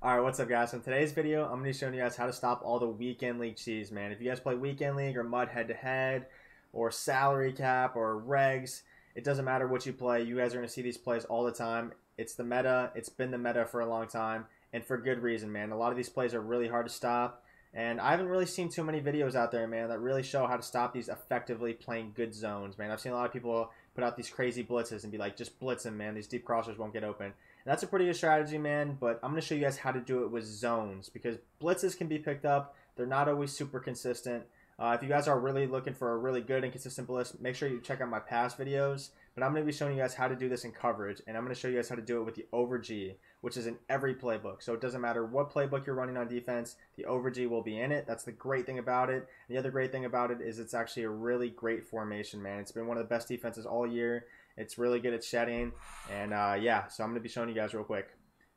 Alright, what's up guys? So in today's video, I'm going to be showing you guys how to stop all the weekend league cheese, man. If you guys play weekend league or mud head-to-head or salary cap or regs, it doesn't matter what you play. You guys are going to see these plays all the time. It's the meta. It's been the meta for a long time, and for good reason, man. A lot of these plays are really hard to stop, and I haven't really seen too many videos out there, man, that really show how to stop these effectively playing good zones, man. I've seen a lot of people put out these crazy blitzes and be like, just blitz them, man. These deep crossers won't get open. And that's a pretty good strategy, man, but I'm going to show you guys how to do it with zones because blitzes can be picked up. They're not always super consistent. If you guys are really looking for a really good and consistent blitz, make sure you check out my past videos. But I'm going to be showing you guys how to do this in coverage, and I'm going to show you guys how to do it with the over G, which is in every playbook. So it doesn't matter what playbook you're running on defense, the over G will be in it. That's the great thing about it. The other great thing about it is it's actually a really great formation, man. It's been one of the best defenses all year. It's really good at shedding, and yeah, so I'm going to be showing you guys real quick.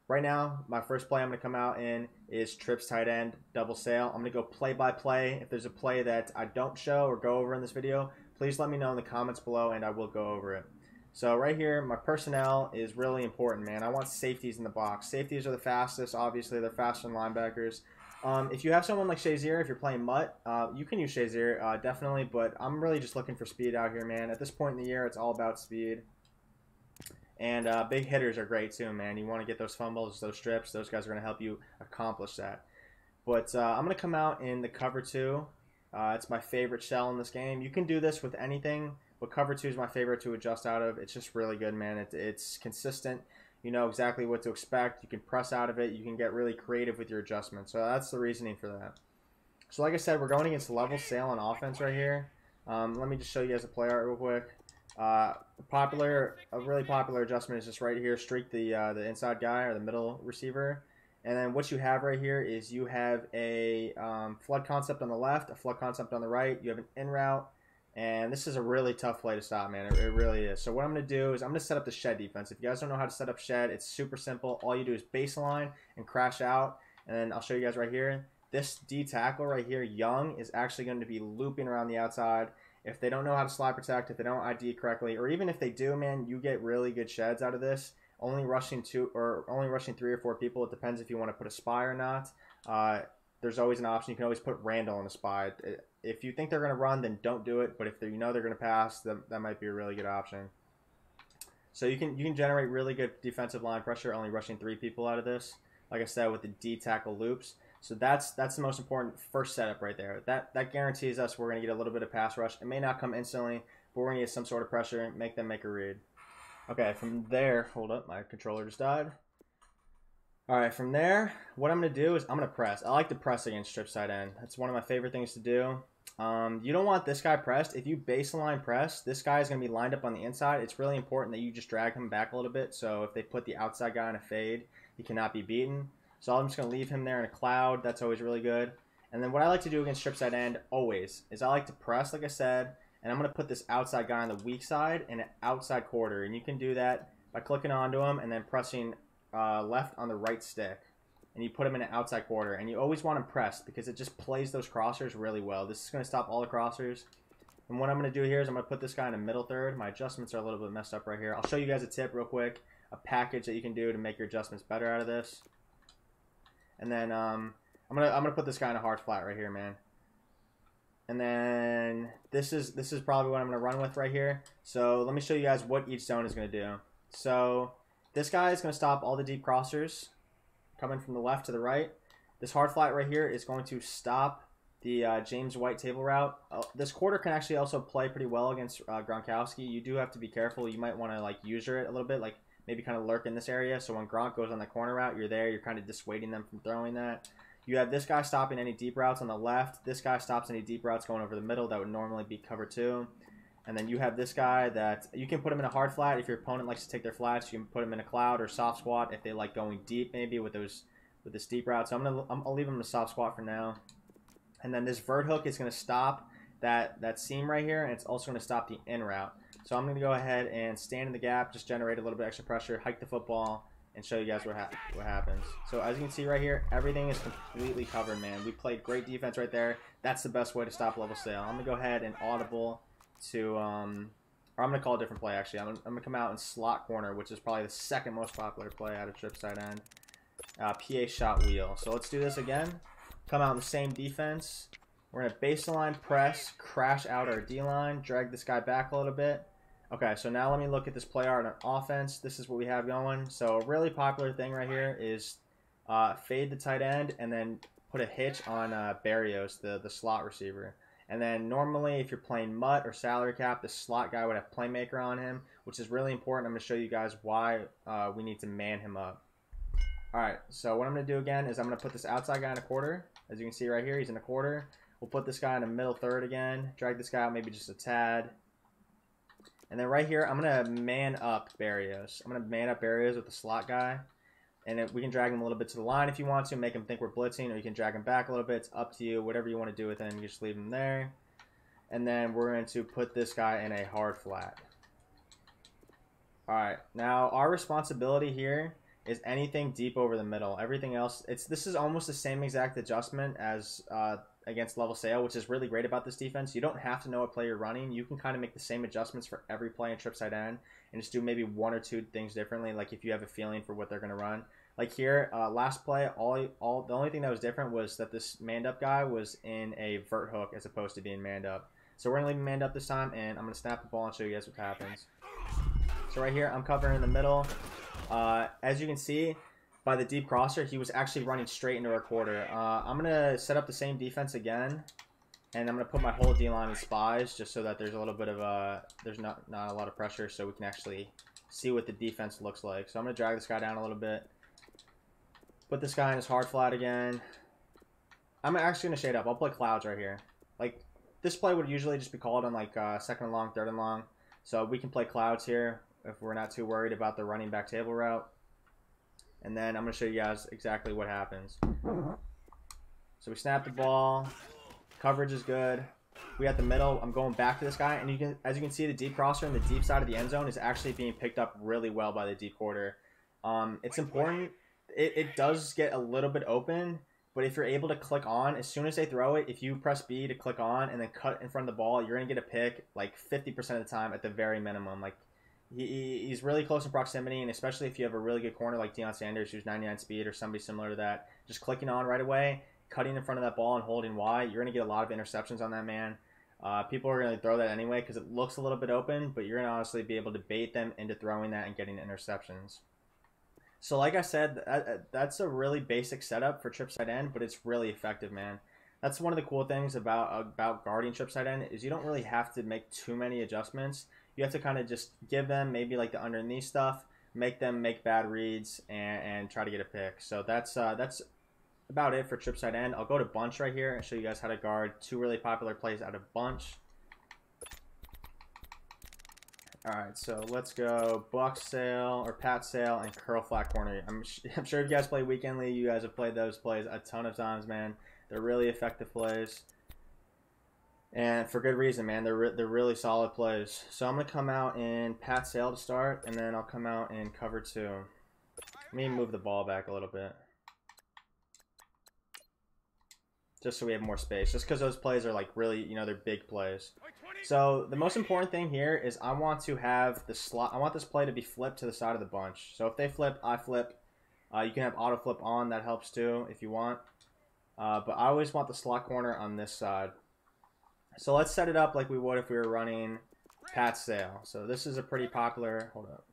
Right now, my first play I'm going to come out in is trips tight end, double sail. I'm going to go play by play. If there's a play that I don't show or go over in this video, please let me know in the comments below and I will go over it. So right here, my personnel is really important, man. I want safeties in the box. Safeties are the fastest, obviously. They're faster than linebackers. If you have someone like Shazier, if you're playing Mutt, you can use Shazier, definitely, but I'm really just looking for speed out here, man. At this point in the year, it's all about speed. And big hitters are great too, man. You want to get those fumbles, those strips. Those guys are going to help you accomplish that. But I'm going to come out in the cover 2. It's my favorite shell in this game. You can do this with anything, but cover 2 is my favorite to adjust out of. It's just really good, man. It's consistent. You know exactly what to expect. You can press out of it. You can get really creative with your adjustments. So that's the reasoning for that. So like I said, we're going against level sail on offense right here. Let me just show you guys a play art real quick. A really popular adjustment is just right here, streak the inside guy or the middle receiver. And then what you have right here is you have a flood concept on the left, a flood concept on the right. You have an in route. And this is a really tough play to stop, man. It really is. So what I'm going to do is I'm going to set up the shed defense. If you guys don't know how to set up shed, it's super simple. All you do is baseline and crash out. And then I'll show you guys right here. This D tackle right here, Young, is actually going to be looping around the outside. If they don't know how to slide protect, if they don't ID correctly, or even if they do, man, you get really good sheds out of this. Only rushing 3 or 4 people. It depends if you want to put a spy or not. There's always an option. You can always put Randall in a spy. If you think they're going to run, then don't do it. But if you know they're going to pass, that might be a really good option. So you can generate really good defensive line pressure, only rushing 3 people out of this. Like I said, with the D tackle loops. So that's the most important first setup right there. That guarantees us we're going to get a little bit of pass rush. It may not come instantly, but we're going to get some sort of pressure, make them make a read. Okay, from there, hold up, my controller just died. All right, from there, what I'm going to do is I'm going to press. I like to press against strip side end. That's one of my favorite things to do. You don't want this guy pressed. If you baseline press, this guy is going to be lined up on the inside. It's really important that you just drag him back a little bit. So if they put the outside guy in a fade, he cannot be beaten. So I'm just going to leave him there in a cloud. That's always really good. And then what I like to do against strip side end always is I like to press, like I said, and I'm going to put this outside guy on the weak side in an outside quarter. And you can do that by clicking onto him and then pressing left on the right stick, and you put them in an outside quarter, and you always want them pressed because it just plays those crossers really well. This is going to stop all the crossers. And what I'm going to do here is I'm going to put this guy in a middle third. My adjustments are a little bit messed up right here. I'll show you guys a tip real quick, a package that you can do to make your adjustments better out of this. And then I'm gonna put this guy in a hard flat right here, man. And then this is probably what I'm going to run with right here. So let me show you guys what each zone is going to do. So this guy is going to stop all the deep crossers coming from the left to the right. This hard flat right here is going to stop the James White table route. This quarter can actually also play pretty well against Gronkowski. You do have to be careful. You might want to like user it a little bit, like maybe kind of lurk in this area. So when Gronk goes on the corner route, you're there. You're kind of dissuading them from throwing that. You have this guy stopping any deep routes on the left. This guy stops any deep routes going over the middle that would normally be cover 2. And then you have this guy that you can put him in a hard flat. If your opponent likes to take their flats, you can put him in a cloud or soft squat if they like going deep maybe with this deep route. So I'll leave him in a soft squat for now. And then this vert hook is going to stop that seam right here, and it's also going to stop the in route. So I'm going to go ahead and stand in the gap, just generate a little bit extra pressure, hike the football, and show you guys what happens. So as you can see right here, everything is completely covered, man. We played great defense right there. That's the best way to stop level sail. I'm going to go ahead and audible to, or I'm going to call a different play, actually. I'm going to come out in slot corner, which is probably the second most popular play out of trip side end. PA shot wheel. So let's do this again. Come out in the same defense. We're going to baseline press, crash out our D-line, drag this guy back a little bit. Okay, so now let me look at this play art on offense. This is what we have going. So a really popular thing right here is fade the tight end and then put a hitch on Barrios, the slot receiver. And then normally if you're playing MUT or salary cap, the slot guy would have playmaker on him, which is really important. I'm going to show you guys why we need to man him up. Alright, so what I'm going to do again is I'm going to put this outside guy in a quarter. As you can see right here, he's in a quarter. We'll put this guy in a middle third again. Drag this guy out maybe just a tad. And then right here, I'm going to man up Barrios. I'm going to man up Barrios with the slot guy. And we can drag him a little bit to the line if you want to, make him think we're blitzing, or you can drag him back a little bit. It's up to you. Whatever you want to do with him, you just leave him there. And then we're going to put this guy in a hard flat. Alright, now our responsibility here is anything deep over the middle. Everything else, this is almost the same exact adjustment as against level sail, which is really great about this defense. You don't have to know what play you're running. You can kind of make the same adjustments for every play in trip side end and just do maybe one or two things differently, like if you have a feeling for what they're going to run. Like here, last play, the only thing that was different was that this manned up guy was in a vert hook as opposed to being manned up. So we're going to leave him manned up this time, and I'm going to snap the ball and show you guys what happens. So right here, I'm covering in the middle. As you can see, by the deep crosser, he was actually running straight into our quarter. I'm going to set up the same defense again, and I'm going to put my whole D-line in spies just so that there's a little bit of there's not a lot of pressure, so we can actually see what the defense looks like. So I'm going to drag this guy down a little bit. Put this guy in his hard flat again. I'm actually going to shade up. I'll play clouds right here. Like, this play would usually just be called on like second and long, third and long. So we can play clouds here if we're not too worried about the running back table route. And then I'm going to show you guys exactly what happens. So we snap the ball. Coverage is good. We at the middle. I'm going back to this guy. And as you can see, the deep crosser in the deep side of the end zone is actually being picked up really well by the deep quarter. It's important. It does get a little bit open. But if you're able to click on, as soon as they throw it, if you press B to click on and then cut in front of the ball, you're going to get a pick like 50% of the time at the very minimum. Like, he's really close in proximity, and especially if you have a really good corner like Deion Sanders, who's 99 speed, or somebody similar to that, just clicking on right away, cutting in front of that ball and holding Y, you're going to get a lot of interceptions on that man. People are going to throw that anyway because it looks a little bit open, but you're going to honestly be able to bait them into throwing that and getting interceptions. So like I said, that's a really basic setup for trip side end, but it's really effective, man. That's one of the cool things about guarding trip side end is you don't really have to make too many adjustments. You have to kind of just give them maybe like the underneath stuff, make them make bad reads, and try to get a pick. So that's about it for trip side end. I'll go to bunch right here and show you guys how to guard two really popular plays out of bunch. Alright, so let's go Buck Sail or Pat Sail and Curl Flat Corner. I'm sure if you guys play Weekend League, you guys have played those plays a ton of times, man. They're really effective plays. And for good reason, man. They're really solid plays. So I'm going to come out in Pat Sail to start, and then I'll come out in cover 2. Let me move the ball back a little bit. Just so we have more space. Just because those plays are like really, they're big plays. So the most important thing here is I want to have the slot. I want this play to be flipped to the side of the bunch. So if they flip, I flip. You can have auto flip on. That helps too if you want. But I always want the slot corner on this side. So let's set it up like we would if we were running Pat Sail. So this is a pretty popular. Hold up.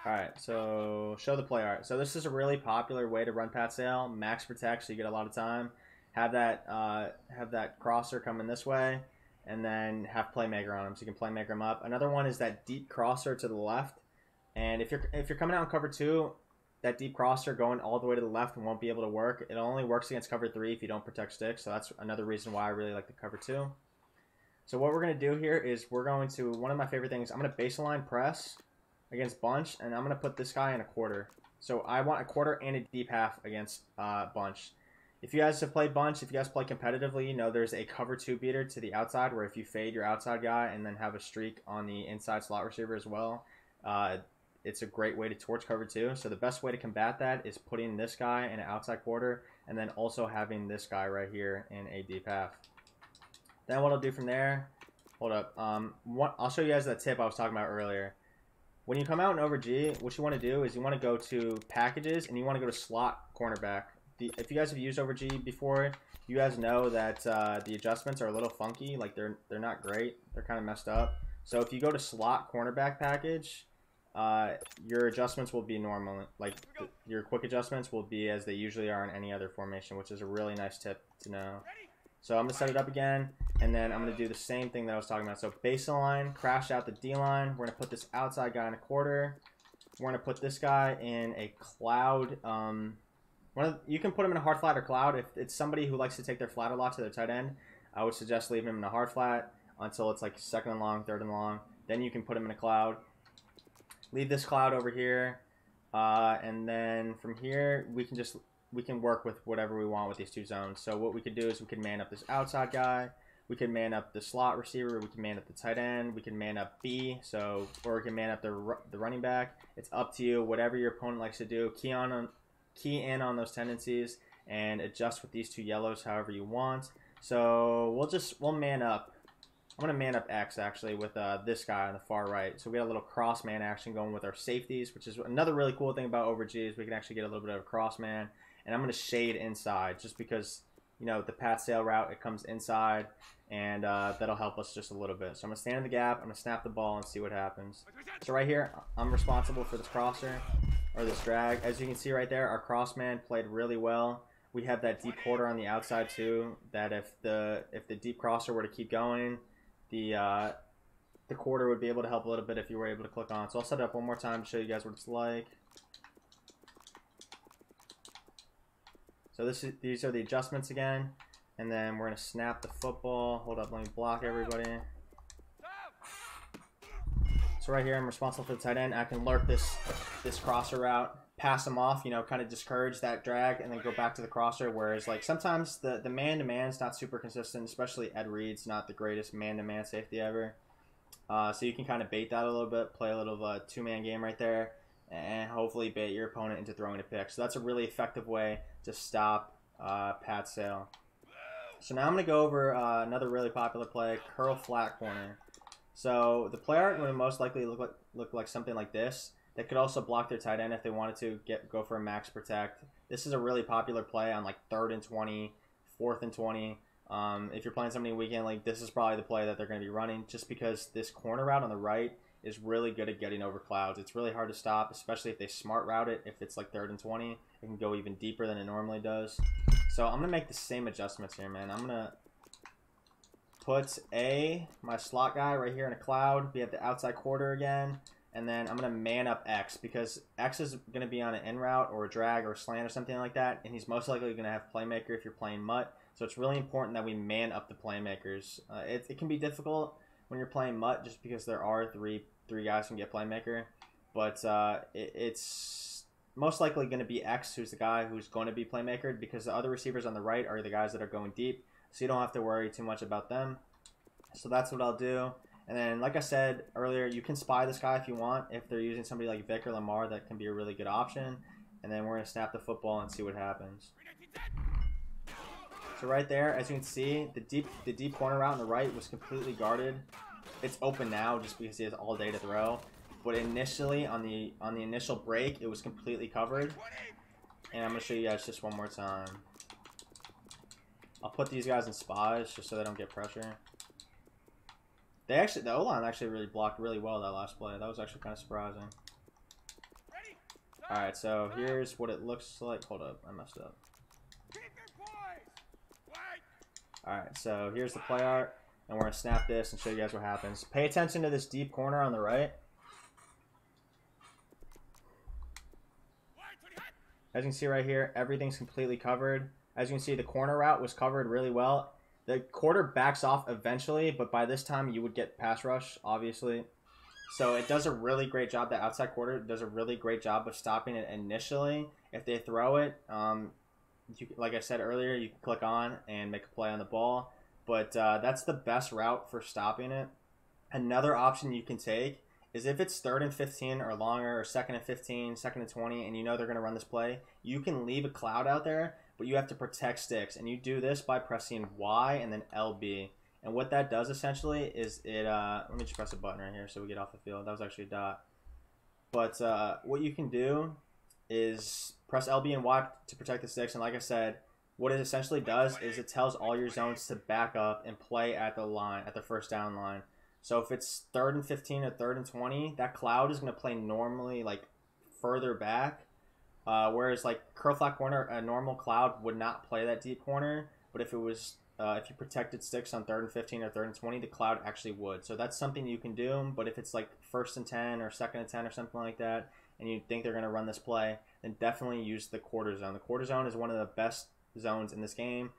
Alright, so show the play art. So this is a really popular way to run Pat Sail. Max protect, so you get a lot of time. Have that crosser coming this way, and then have playmaker on him, so you can playmaker him up. Another one is that deep crosser to the left. And if you're coming out in cover 2, that deep crosser going all the way to the left won't be able to work. It only works against cover 3 if you don't protect sticks. So that's another reason why I really like the cover 2. So what we're going to do here is we're going to, one of my favorite things, I'm going to baseline press against bunch, and I'm going to put this guy in a quarter. So I want a quarter and a deep half against bunch. If you guys have played bunch, if you guys play competitively, you know there's a cover 2 beater to the outside where if you fade your outside guy and then have a streak on the inside slot receiver as well, it's a great way to torch cover 2. So the best way to combat that is putting this guy in an outside quarter and then also having this guy right here in a deep half. Then what I'll do from there, hold up, I'll show you guys that tip I was talking about earlier. When you come out in over G, what you want to do is you want to go to packages and you want to go to slot cornerback. If you guys have used over G before, you guys know that the adjustments are a little funky. Like they're not great. They're kind of messed up. So if you go to slot cornerback package, your adjustments will be normal. Like your quick adjustments will be as they usually are in any other formation, which is a really nice tip to know. So I'm going to set it up again, and then I'm going to do the same thing that I was talking about. So baseline, crash out the D-line. We're going to put this outside guy in a quarter. We're going to put this guy in a cloud. You can put him in a hard flat or cloud. If it's somebody who likes to take their flat a lot to their tight end, I would suggest leaving him in a hard flat until it's like second and long, third and long. Then you can put him in a cloud. Leave this cloud over here, and then from here we can work with whatever we want with these two zones. So what we could do is we could man up this outside guy, we can man up the slot receiver, we can man up the tight end, we can man up B, or we can man up the running back. It's up to you, whatever your opponent likes to do. Key in on those tendencies and adjust with these two yellows however you want. So we'll man up. I'm going to man up X, actually, with this guy on the far right. So we got a little cross man action going with our safeties, which is another really cool thing about over G is we can actually get a little bit of a cross man. And I'm going to shade inside just because, you know, the pat sail route, it comes inside, and that'll help us just a little bit. So I'm going to stand in the gap, I'm going to snap the ball and see what happens. So right here, I'm responsible for this crosser, or this drag. As you can see right there, our cross man played really well. We have that deep quarter on the outside too, that if the deep crosser were to keep going, the quarter would be able to help a little bit if you were able to click on. So I'll set it up one more time to show you guys what it's like. So these are the adjustments again, and then we're going to snap the football. Hold up, let me block everybody. So right here, I'm responsible for the tight end. I can lurk this crosser route, pass him off, you know, kind of discourage that drag, and then go back to the crosser. Whereas, like, sometimes the man-to-man is not super consistent, especially Ed Reed's not the greatest man-to-man safety ever. So you can kind of bait that a little bit, play a little two-man game right there, and hopefully bait your opponent into throwing a pick. So that's a really effective way to stop pat sail. So now I'm going to go over another really popular play, curl flat corner. So the play art would most likely look like something like this. They could also block their tight end if they wanted to go for a max protect. This is a really popular play on like 3rd and 20, 4th and 20. If you're playing somebody weekend league, this is probably the play that they're going to be running, just because this corner route on the right is really good at getting over clouds. It's really hard to stop, especially if they smart route it. If it's like 3rd and 20, it can go even deeper than it normally does. So I'm going to make the same adjustments here, man. I'm going to put my slot guy right here in a cloud, be at the outside quarter again, and then I'm going to man up X, because X is going to be on an in route or a drag or a slant or something like that, and he's most likely going to have playmaker if you're playing mutt. So it's really important that we man up the playmakers. It can be difficult when you're playing mutt just because there are three guys who can get playmaker, but it's most likely going to be X who's the guy who's going to be playmaker, because the other receivers on the right are the guys that are going deep, so you don't have to worry too much about them. So that's what I'll do. And then, like I said earlier, you can spy this guy if you want. If they're using somebody like Vic or Lamar, that can be a really good option. And then we're going to snap the football and see what happens. So right there, as you can see, the deep corner route on the right was completely guarded. It's open now just because he has all day to throw. But initially, on the initial break, it was completely covered. And I'm going to show you guys just one more time. I'll put these guys in spies just so they don't get pressure. The O-line actually really blocked really well that last play. That was actually kind of surprising. Alright, so here's what it looks like. Hold up, I messed up. Alright, so here's the play art, and we're going to snap this and show you guys what happens. Pay attention to this deep corner on the right. As you can see right here, everything's completely covered. As you can see, the corner route was covered really well. The quarter backs off eventually, but by this time you would get pass rush, obviously. So it does a really great job. The outside quarter does a really great job of stopping it initially. If they throw it, like I said earlier, you can click on and make a play on the ball. But that's the best route for stopping it. Another option you can take is if it's 3rd and 15 or longer, or 2nd and 15, 2nd and 20, and you know they're going to run this play, you can leave a cloud out there, but you have to protect sticks. And you do this by pressing Y and then LB. And what that does essentially is it, let me just press a button right here so we get off the field. That was actually a dot. But what you can do is press LB and Y to protect the sticks. And like I said, what it essentially does is it tells all your zones to back up and play at the line, at the first down line. So if it's 3rd and 15 or 3rd and 20, that cloud is going to play normally like further back. Whereas like curl flat corner, a normal cloud would not play that deep corner. But if it was if you protected sticks on 3rd and 15 or 3rd and 20, the cloud actually would. So that's something you can do. But if it's like 1st and 10 or 2nd and 10 or something like that, and you think they're going to run this play, then definitely use the quarter zone. The quarter zone is one of the best zones in this game.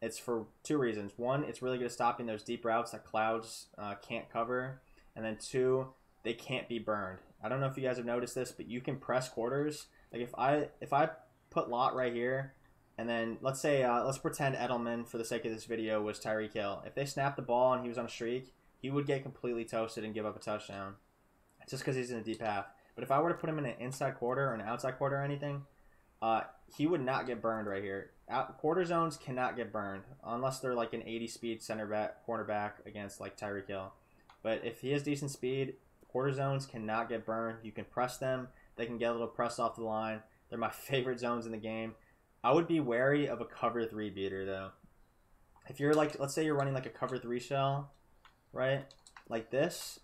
It's for 2 reasons. 1, it's really good at stopping those deep routes that clouds can't cover. And then 2, they can't be burned. I don't know if you guys have noticed this, but you can press quarters. Like if I put lot right here, and then let's say let's pretend Edelman, for the sake of this video, was Tyreek Hill. If they snapped the ball and he was on a streak, he would get completely toasted and give up a touchdown, just because he's in a deep half. But if I were to put him in an inside quarter or an outside quarter or anything, he would not get burned right here. Quarter zones cannot get burned unless they're like an 80 speed center back, cornerback against like Tyreek Hill. But if he has decent speed, quarter zones cannot get burned. You can press them. They can get a little press off the line. They're my favorite zones in the game. I would be wary of a cover 3 beater though. If you're like, let's say you're running like a cover 3 shell, right? Like this.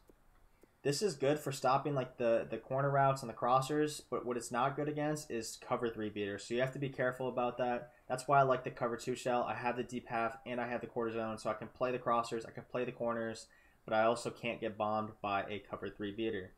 This is good for stopping like the corner routes and the crossers, but what it's not good against is cover 3 beaters. So you have to be careful about that. That's why I like the cover 2 shell. I have the deep half and I have the quarter zone, so I can play the crossers, I can play the corners, but I also can't get bombed by a cover 3 beater.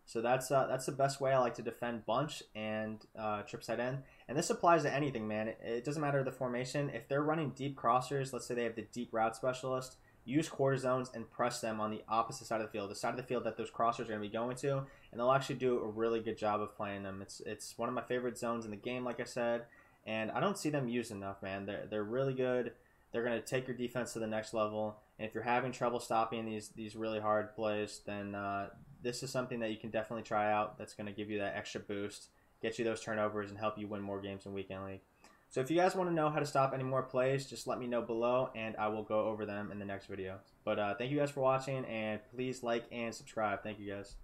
So that's the best way I like to defend bunch and trip side end. And this applies to anything, man. It doesn't matter the formation. If they're running deep crossers, let's say they have the deep route specialist, use quarter zones and press them on the opposite side of the field, the side of the field that those crossers are going to be going to, and they'll actually do a really good job of playing them. It's one of my favorite zones in the game, like I said, and I don't see them used enough, man. They're really good. They're going to take your defense to the next level, and if you're having trouble stopping these really hard plays, then this is something that you can definitely try out that's going to give you that extra boost, get you those turnovers, and help you win more games in Weekend League. So if you guys want to know how to stop any more plays, just let me know below, and I will go over them in the next video. But thank you guys for watching, and please like and subscribe. Thank you guys.